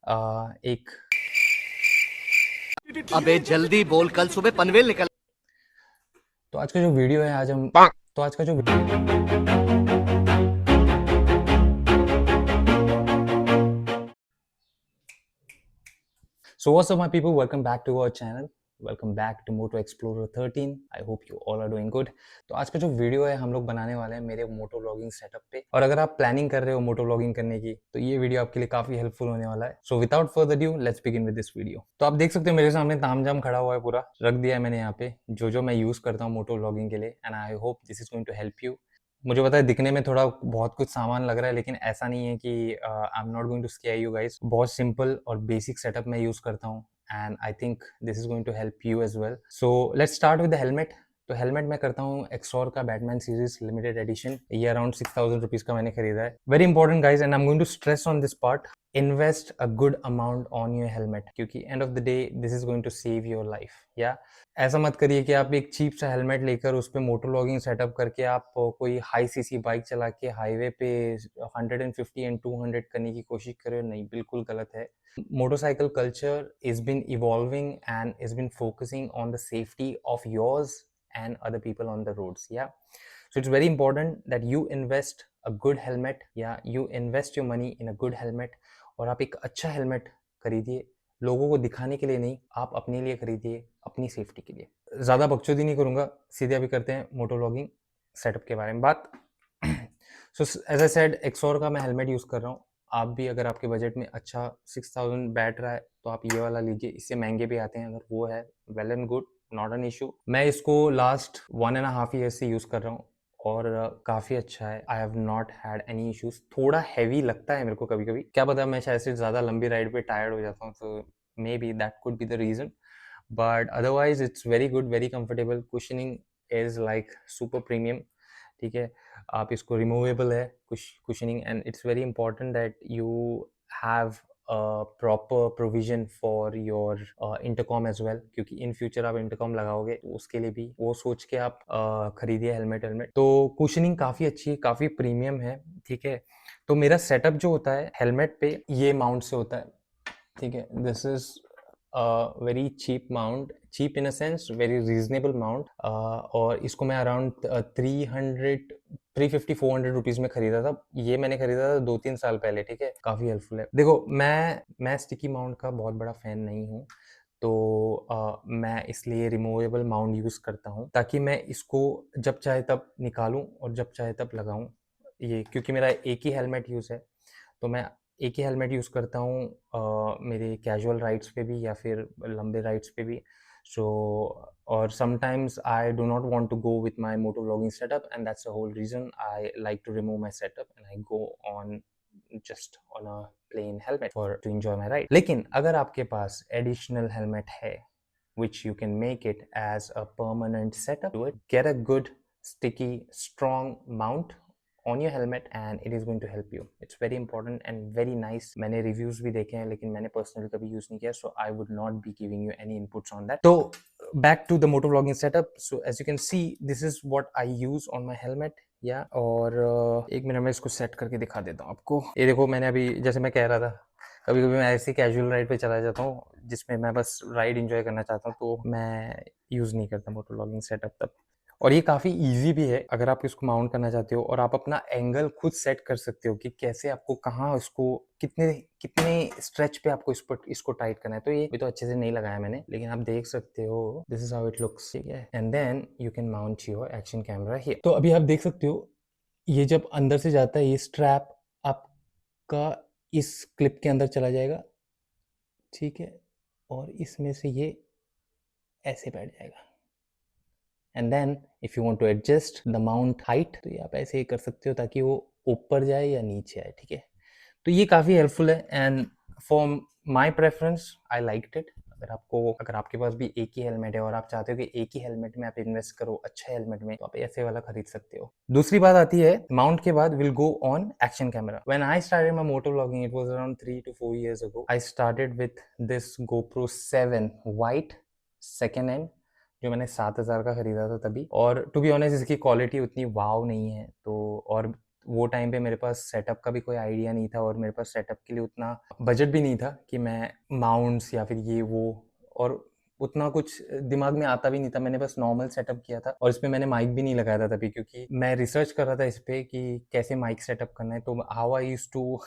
एक अबे जल्दी बोल, कल सुबह पनवेल निकल। तो आज का जो वीडियो है आज हम तो आज का जो So what's up my people, welcome back to our channel, welcome back to Moto Explorer 13. I hope you all are doing good. तो आज का जो वीडियो है हम लोग बनाने वाले हैं मेरे मोटो व्लॉगिंग सेटअप पे, और अगर आप प्लानिंग कर रहे हो मोटो व्लॉगिंग करने की तो ये वीडियो आपके लिए काफी हेल्पफुल होने वाला है. So without further due let's begin with this video. तो आप देख सकते हो मेरे सामने तामझाम खड़ा हुआ है, पूरा रख दिया है मैंने यहाँ पे जो मैं यूज करता हूँ मोटो व्लॉगिंग के लिए, and I hope this is going to help you. मुझे पता है दिखने में थोड़ा बहुत कुछ सामान लग रहा है, लेकिन ऐसा नहीं है कि I am not going to scare you guys. बहुत सिंपल और बेसिक सेटअप मैं यूज करता हूँ, and I think this is going to help you as well. So let's start with the helmet. तो हेलमेट मैं करता हूँ एक्सोर का बैटमैन सीरीज लिमिटेड एडिशन. ये अराउंड 6,000 रुपीज का मैंने खरीदा है. Very important guys, and I am going to stress on this part. Invest a good amount on your helmet, क्योंकि end of the day this is going to save your life. या ऐसा मत करिए कि आप एक चीप सा helmet लेकर उस पर मोटो लॉगिंग सेटअप करके आप कोई हाई सीसी बाइक चला के हाईवे पे 150 एंड 200 करने की कोशिश करें. नहीं, बिल्कुल गलत है. Motorcycle culture is been evolving and is been focusing on the safety of yours and other people on the roads. Yeah, so it's very important that you invest a good helmet. Yeah, you invest your money in a good helmet. और आप एक अच्छा helmet खरीदिए, लोगों को दिखाने के लिए नहीं, आप अपने लिए खरीदिए, अपनी सेफ्टी के लिए. ज़्यादा बकचोदी नहीं करूँगा, सीधे अभी करते हैं मोटो व्लॉगिंग सेटअप के बारे में बात. सो एज आई सेड, एक्सोर का मैं हेलमेट यूज़ कर रहा हूँ. आप भी अगर आपके बजट में अच्छा 6,000 बैठ रहा है तो आप ये वाला लीजिए. इससे महंगे भी आते हैं, अगर वो है well and good, not an issue. मैं इसको लास्ट 1.5 ईयर से यूज़ कर रहा हूँ और काफ़ी अच्छा है. I have not had any issues. थोड़ा हैवी लगता है मेरे को कभी कभी, क्या पता मैं शायद से ज़्यादा लंबी राइड पे टायर्ड हो जाता हूँ, तो may be that could be the reason. But otherwise it's very good, very comfortable. Cushioning is like super premium. ठीक है, आप इसको रिमूवेबल है cushioning, and it's very important that you have proper provision for your intercom as well, क्योंकि in future आप intercom लगाओगे तो उसके लिए भी वो सोच के आप खरीदिए हेलमेट. तो कुशनिंग काफ़ी अच्छी है, काफ़ी प्रीमियम है. ठीक है, तो मेरा सेटअप जो होता है हेलमेट पे ये माउंट से होता है. ठीक है, this is very cheap mount, cheap in a sense very reasonable mount. और इसको मैं अराउंड 350-400 रुपीज में खरीदा था. ये मैंने खरीदा था 2-3 साल पहले. ठीक है, काफी हेल्पफुल है. देखो, मैं स्टिकी माउंट का बहुत बड़ा फैन नहीं हूँ, तो मैं इसलिए रिमूवेबल माउंट यूज करता हूँ, ताकि मैं इसको जब चाहे तब निकालूं और जब चाहे तब लगाऊं. ये क्योंकि मेरा एक ही हेलमेट यूज है, तो मैं एक ही हेलमेट यूज़ करता हूँ मेरे कैजुअल राइड्स पे भी या फिर लंबे राइड्स पे भी. सो और sometimes I do not want to go with my moto vlogging setup, and that's the whole reason I like to remove my setup and I go on just on a plain helmet for to enjoy my ride. लेकिन अगर आपके पास additional helmet है which you can make it as a permanent setup to it, get a good sticky strong mount on your helmet and it is going to help you. It's very important and very nice. मैंने reviews भी देखे हैं, लेकिन मैंने personally कभी use नहीं किया, so I would not be giving you any inputs on that. तो back to the motor vlogging setup. So as you can see, this is what I use on my helmet. या और एक minute में इसको set करके दिखा देता हूँ आपको. ये देखो, मैंने अभी जैसे मैं कह रहा था, कभी कभी मैं ऐसे कैजुअल राइड पे चला जाता हूँ जिसमें मैं बस राइड एंजॉय करना चाहता हूँ, तो मैं यूज़ नहीं करता मोटो व्लॉगिंग सेटअप तब. और ये काफ़ी इजी भी है अगर आप इसको माउंट करना चाहते हो, और आप अपना एंगल खुद सेट कर सकते हो कि कैसे आपको कहाँ इसको कितने कितने स्ट्रेच पे आपको इसको टाइट करना है. तो ये भी तो अच्छे से नहीं लगाया मैंने, लेकिन आप देख सकते हो this is how it looks. ठीक है, and then you can mount your action camera here. तो अभी आप देख सकते हो ये जब अंदर से जाता है ये स्ट्रैप आपका इस क्लिप के अंदर चला जाएगा. ठीक है, और इसमें से ये ऐसे बैठ जाएगा. And then if you want to adjust the mount height, तो ये आप ऐसे ही कर सकते हो ताकि वो ऊपर जाए या नीचे आए. ठीक है, तो ये काफ़ी हेल्पफुल है, and for my preference I like it. अगर आपके पास भी एक ही हेलमेट है और आप चाहते हो कि एक ही हेलमेट में आप इन्वेस्ट करो अच्छे हेलमेट में, तो आप ऐसे वाला खरीद सकते हो. दूसरी बात आती है माउंट के बाद, will go on action camera. When I started my moto vlogging it was around 3 to 4 years ago. I started with this GoPro 7 white second hand, जो मैंने 7,000 का खरीदा था तभी. और टू बी ऑनेस्ट इसकी क्वालिटी उतनी वाव नहीं है, तो और वो टाइम पे मेरे पास सेटअप का भी कोई आइडिया नहीं था और मेरे पास सेटअप के लिए उतना बजट भी नहीं था कि मैं माउंट्स या फिर ये वो और उतना कुछ दिमाग में आता भी नहीं था। मैंने बस नॉर्मल सेटअप किया था और इसमें मैंने माइक भी नहीं लगाया था तभी, क्योंकि मैं रिसर्च कर रहा था इस पे कि कैसे माइक सेटअप करना है। तो how I used to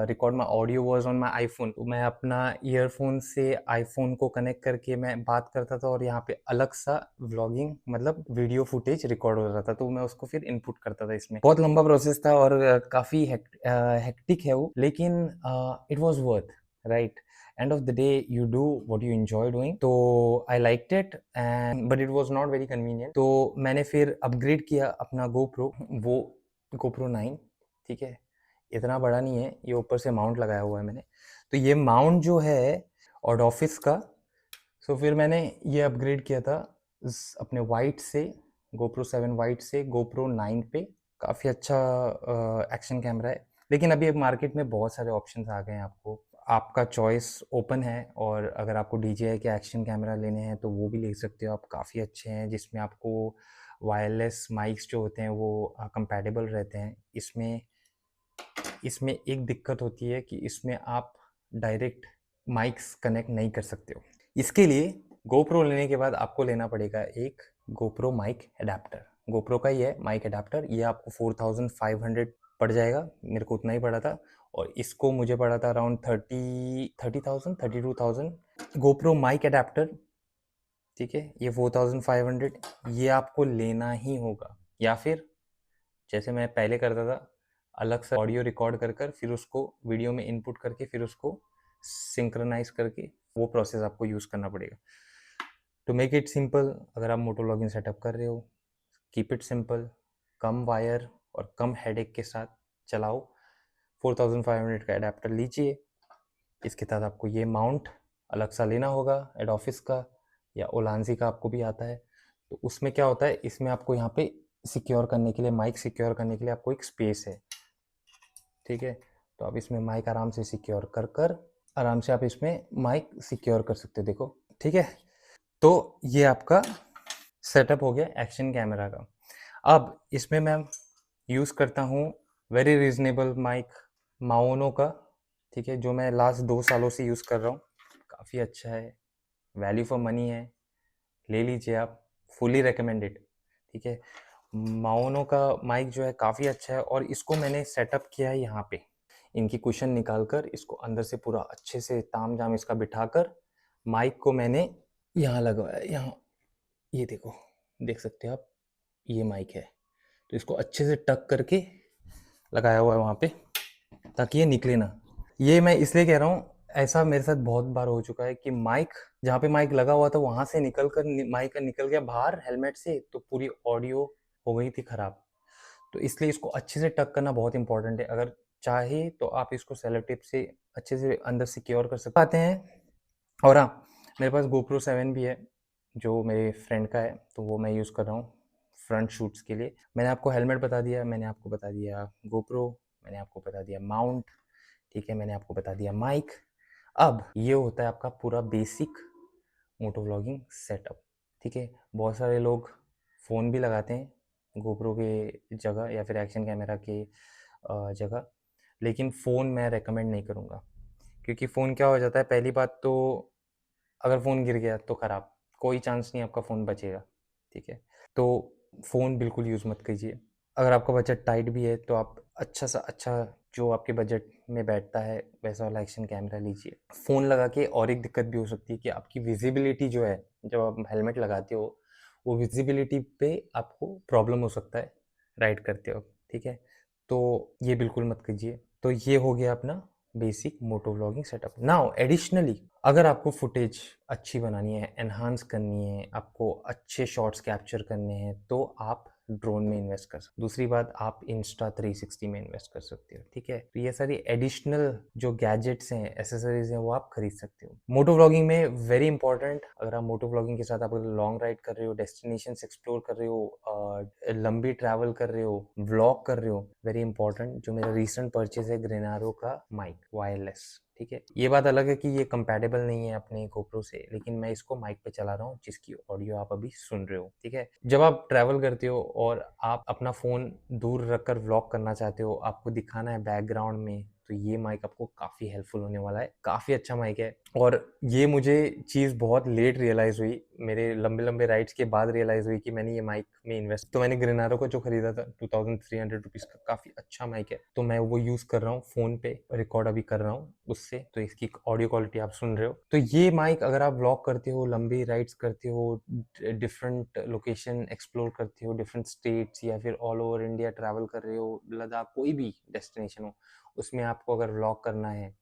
record my audio was on my iPhone. तो मैं अपना ईयरफोन से आईफोन को कनेक्ट करके मैं बात करता था और यहाँ पे अलग सा व्लॉगिंग मतलब वीडियो फुटेज रिकॉर्ड हो रहा था, तो मैं उसको फिर इनपुट करता था। इसमें बहुत लंबा प्रोसेस था और काफ़ी हेक्टिक है वो, लेकिन it was worth, right? End of the day you do what you enjoy doing, तो I liked it and but it was not very convenient। तो मैंने फिर अपग्रेड किया अपना GoPro, वो GoPro 9, ठीक है? इतना बड़ा नहीं है, ये ऊपर से माउंट लगाया हुआ है मैंने। तो ये माउंट जो है और ऑफिस का, सो फिर मैंने ये अपग्रेड किया था अपने वाइट से GoPro 7 वाइट से GoPro 9 पे। काफ़ी अच्छा एक्शन कैमरा है, लेकिन अभी अब मार्केट में बहुत सारे ऑप्शंस आ गए हैं। आपका चॉइस ओपन है और अगर आपको DJI के एक्शन कैमरा लेने हैं तो वो भी ले सकते हो आप, काफ़ी अच्छे हैं, जिसमें आपको वायरलेस माइक्स जो होते हैं वो कंपैटिबल रहते हैं। इसमें इसमें एक दिक्कत होती है कि इसमें आप डायरेक्ट माइक्स कनेक्ट नहीं कर सकते हो। इसके लिए GoPro लेने के बाद आपको लेना पड़ेगा एक GoPro माइक अडेप्टर। GoPro का ही है माइक अडेप्टर, ये आपको 4500 पड़ जाएगा, मेरे को उतना ही पड़ा था। और इसको मुझे पड़ा था अराउंड 30,000 32,000। GoPro माइक अडेप्टर, ठीक है, ये 4500, ये आपको लेना ही होगा। या फिर जैसे मैं पहले करता था, अलग से ऑडियो रिकॉर्ड कर कर फिर उसको वीडियो में इनपुट करके फिर उसको सिंक्रोनाइज करके, वो प्रोसेस आपको यूज़ करना पड़ेगा। टू मेक इट सिंपल, अगर आप मोटो लॉगिन सेटअप कर रहे हो, keep it simple, come wire और कम हेडेक के साथ चलाओ। 4500 का अडेप्टर लीजिए, इसके साथ आपको ये माउंट अलग सा लेना होगा एड ऑफिस का या ओलांजी का, आपको भी आता है। तो उसमें क्या होता है, इसमें आपको यहाँ पे सिक्योर करने के लिए, माइक सिक्योर करने के लिए आपको एक स्पेस है, ठीक है? तो आप इसमें माइक आराम से सिक्योर कर कर आराम से आप इसमें माइक सिक्योर कर सकते हो, देखो, ठीक है? तो ये आपका सेटअप हो गया एक्शन कैमरा का। अब इसमें मैं यूज़ करता हूँ वेरी रीजनेबल माइक माओनो का, ठीक है, जो मैं लास्ट 2 सालों से यूज़ कर रहा हूँ। काफ़ी अच्छा है, वैल्यू फॉर मनी है, ले लीजिए आप, फुली रिकमेंडेड, ठीक है। माओनो का माइक जो है काफ़ी अच्छा है और इसको मैंने सेटअप किया है यहाँ पे, इनकी कुशन निकाल कर इसको अंदर से पूरा अच्छे से ताम झाम इसका बिठा कर माइक को मैंने यहाँ लगवाया, यहाँ, ये देखो, देख सकते हो आप, ये माइक है। तो इसको अच्छे से टक करके लगाया हुआ है वहाँ पे, ताकि ये निकले ना। ये मैं इसलिए कह रहा हूँ, ऐसा मेरे साथ बहुत बार हो चुका है कि माइक, जहाँ पे माइक लगा हुआ था वहाँ से निकल कर माइक निकल गया बाहर हेलमेट से, तो पूरी ऑडियो हो गई थी ख़राब। तो इसलिए इसको अच्छे से टक करना बहुत इंपॉर्टेंट है। अगर चाहे तो आप इसको सेलो टेप से अच्छे से अंदर सिक्योर कर सकते आते हैं। और हाँ, मेरे पास GoPro 7 भी है, जो मेरे फ्रेंड का है, तो वो मैं यूज़ कर रहा हूँ फ्रंट शूट्स के लिए। मैंने आपको हेलमेट बता दिया, मैंने आपको बता दिया GoPro, मैंने आपको बता दिया माउंट, ठीक है, मैंने आपको बता दिया माइक। अब ये होता है आपका पूरा बेसिक मोटो व्लॉगिंग सेटअप, ठीक है। बहुत सारे लोग फ़ोन भी लगाते हैं GoPro के जगह या फिर एक्शन कैमरा के जगह, लेकिन फ़ोन मैं रेकमेंड नहीं करूँगा, क्योंकि फ़ोन क्या हो जाता है, पहली बात तो अगर फ़ोन गिर गया तो ख़राब, कोई चांस नहीं आपका फ़ोन बचेगा, ठीक है। तो फ़ोन बिल्कुल यूज़ मत कीजिए। अगर आपका बजट टाइट भी है तो आप अच्छा सा अच्छा, जो आपके बजट में बैठता है वैसा वाला एक्शन कैमरा लीजिए। फ़ोन लगा के और एक दिक्कत भी हो सकती है कि आपकी विजिबिलिटी जो है, जब आप हेलमेट लगाते हो, वो विजिबिलिटी पे आपको प्रॉब्लम हो सकता है राइड करते हो, ठीक है। तो ये बिल्कुल मत कीजिए। तो ये हो गया अपना बेसिक मोटो व्लॉगिंग सेटअप। नाउ एडिशनली, अगर आपको फुटेज अच्छी बनानी है, एनहांस करनी है, आपको अच्छे शॉट्स कैप्चर करने हैं, तो आप ड्रोन में इन्वेस्ट कर सकते हो। दूसरी बात, आप इंस्टा 360 में इन्वेस्ट कर सकते हो, ठीक है। तो ये सारी एडिशनल जो गैजेट्स हैं, एसेसरीज हैं, वो आप खरीद सकते हो। मोटो व्लॉगिंग में वेरी इंपॉर्टेंट, अगर आप मोटो व्लॉगिंग के साथ आप लॉन्ग राइड कर रहे हो, डेस्टिनेशंस एक्सप्लोर कर रहे हो, लंबी ट्रैवल कर रहे हो, व्लॉग कर रहे हो, वेरी इंपॉर्टेंट जो मेरा रिसेंट परचेज है ग्रेनारो का माइक वायरलेस, ठीक है। ये बात अलग है कि ये कंपैटिबल नहीं है अपने GoPro से, लेकिन मैं इसको माइक पे चला रहा हूँ जिसकी ऑडियो आप अभी सुन रहे हो, ठीक है। जब आप ट्रैवल करते हो और आप अपना फ़ोन दूर रखकर व्लॉग करना चाहते हो, आपको दिखाना है बैकग्राउंड में, तो ये माइक आपको काफ़ी हेल्पफुल होने वाला है। काफ़ी अच्छा माइक है और ये मुझे चीज़ बहुत लेट रियलाइज़ हुई। मेरे लंबे-लंबे राइड्स के बाद रियलाइज़ हुई कि मैंने ये माइक में इन्वेस्ट, तो मैंने ग्रेनारो का जो खरीदा था ₹2300 का, काफ़ी अच्छा माइक है। तो मैं वो यूज़ कर रहा हूँ फ़ोन पे, रिकॉर्ड अभी कर रहा हूँ उससे, तो इसकी ऑडियो क्वालिटी आप सुन रहे हो। तो ये माइक अगर आप व्लॉग करते हो, लंबी राइड्स करते हो, डिफरेंट लोकेशन एक्सप्लोर करते हो, डिफरेंट स्टेट्स या फिर ऑल ओवर इंडिया ट्रैवल कर रहे हो, लद्दाख, कोई भी डेस्टिनेशन हो, उसमें आपको अगर व्लॉग करना है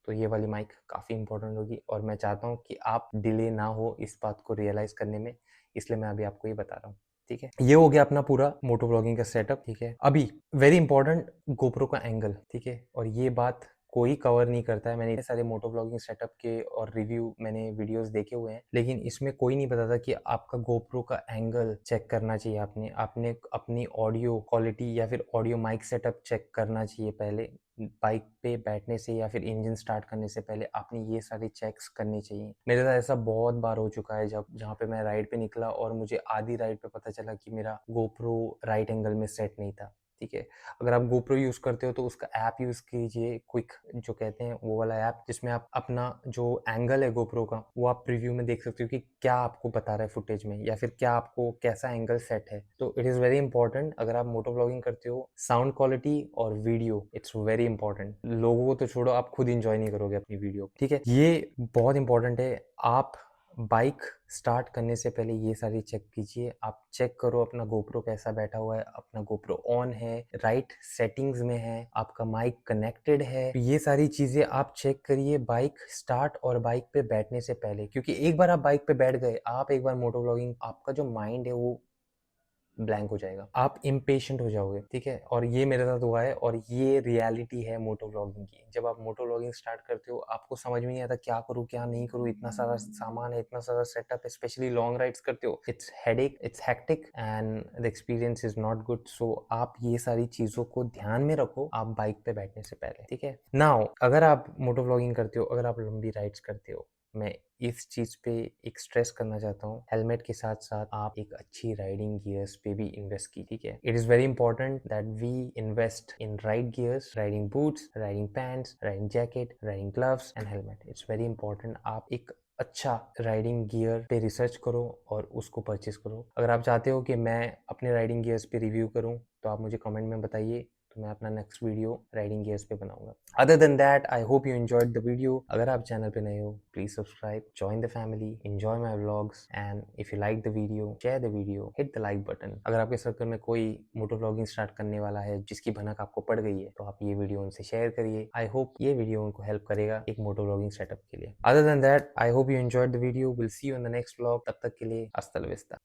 तो ये वाली माइक काफ़ी इंपॉर्टेंट होगी और मैं चाहता हूँ कि आप डिले ना हो इस बात को रियलाइज़ करने में, इसलिए मैं अभी आपको ये बता रहा हूँ, ठीक है। ये हो गया अपना पूरा मोटो व्लॉगिंग का सेटअप, ठीक है। अभी वेरी इंपॉर्टेंट, गोप्रो का एंगल, ठीक है। और ये बात कोई कवर नहीं करता है। मैंने इतने सारे मोटो व्लॉगिंग सेटअप के और रिव्यू, मैंने वीडियोस देखे हुए हैं, लेकिन इसमें कोई नहीं बताता कि आपका गोप्रो का एंगल चेक करना चाहिए। आपने आपने अपनी ऑडियो क्वालिटी या फिर ऑडियो माइक सेटअप चेक करना चाहिए पहले। बाइक पे बैठने से या फिर इंजन स्टार्ट करने से पहले आपने ये सारी चेक्स करनी चाहिए। मेरे साथ ऐसा बहुत बार हो चुका है, जब जहाँ पे मैं राइड पे निकला और मुझे आधी राइड पे पता चला कि मेरा गोप्रो राइट एंगल में सेट नहीं था, ठीक है। अगर आप गोप्रो यूज़ करते हो तो उसका ऐप यूज़ कीजिए, क्विक जो कहते हैं वो वाला ऐप, जिसमें आप अपना जो एंगल है गोप्रो का, वो आप प्रीव्यू में देख सकते हो कि क्या आपको बता रहा है फुटेज में, या फिर क्या आपको कैसा एंगल सेट है। तो इट इज़ वेरी इंपॉर्टेंट, अगर आप मोटो व्लॉगिंग करते हो, साउंड क्वालिटी और वीडियो, इट्स वेरी इंपॉर्टेंट। लोगों को तो छोड़ो, आप खुद इंजॉय नहीं करोगे अपनी वीडियो, ठीक है। ये बहुत इंपॉर्टेंट है। आप बाइक स्टार्ट करने से पहले ये सारी चेक कीजिए। आप चेक करो अपना गोप्रो कैसा बैठा हुआ है, अपना गोप्रो ऑन है, राइट सेटिंग्स में है, आपका माइक कनेक्टेड है। तो ये सारी चीज़ें आप चेक करिए बाइक स्टार्ट और बाइक पे बैठने से पहले, क्योंकि एक बार आप बाइक पे बैठ गए, आप एक बार मोटो व्लॉगिंग, आपका जो माइंड है वो ब्लैंक हो जाएगा, आप इम्पेशेंट हो जाओगे, ठीक है। और ये मेरे साथ हुआ है और ये रियलिटी है मोटो व्लॉगिंग की। जब आप मोटो व्लॉगिंग स्टार्ट करते हो, आपको समझ में नहीं आता क्या करूँ क्या नहीं करूँ, इतना सारा सामान है, इतना सारा सेटअप है, स्पेशली लॉन्ग राइड्स करते हो, it's headache, it's hectic and the experience is not good. So आप ये सारी चीज़ों को ध्यान में रखो आप बाइक पे बैठने से पहले, ठीक है। नाउ अगर आप मोटो व्लॉगिंग करते हो, अगर आप लंबी राइड्स करते हो, मैं इस चीज़ पे एक स्ट्रेस करना चाहता हूँ, हेलमेट के साथ साथ आप एक अच्छी राइडिंग गियर्स पे भी इन्वेस्ट की, ठीक है। It is very important that we invest in ride gears, riding boots, riding pants, riding jacket, riding gloves and helmet. It's very important, आप एक अच्छा राइडिंग गियर पे रिसर्च करो और उसको परचेज करो। अगर आप चाहते हो कि मैं अपने राइडिंग गियर्स पे रिव्यू करूँ, तो आप मुझे कमेंट में बताइए, तो मैं अपना नेक्स्ट वीडियो राइडिंग गियर्स पे बनाऊंगा। Other than that, I hope you enjoyed the video. अगर आप चैनल पे नए हो, please subscribe, join the family, enjoy my vlogs and if you like the video, share the video, hit the like button. अगर आपके circle में कोई moto vlogging start करने वाला है जिसकी भनक आपको पड़ गई है, तो आप ये वीडियो उनसे शेयर करिए। आई होप ये वीडियो उनको हेल्प करेगा एक मोटो व्लॉगिंग सेटअप के लिए। Other than that, I hope you enjoyed the video. Will see you in the next vlog. तब तक के लिए हस्ता ला विस्ता।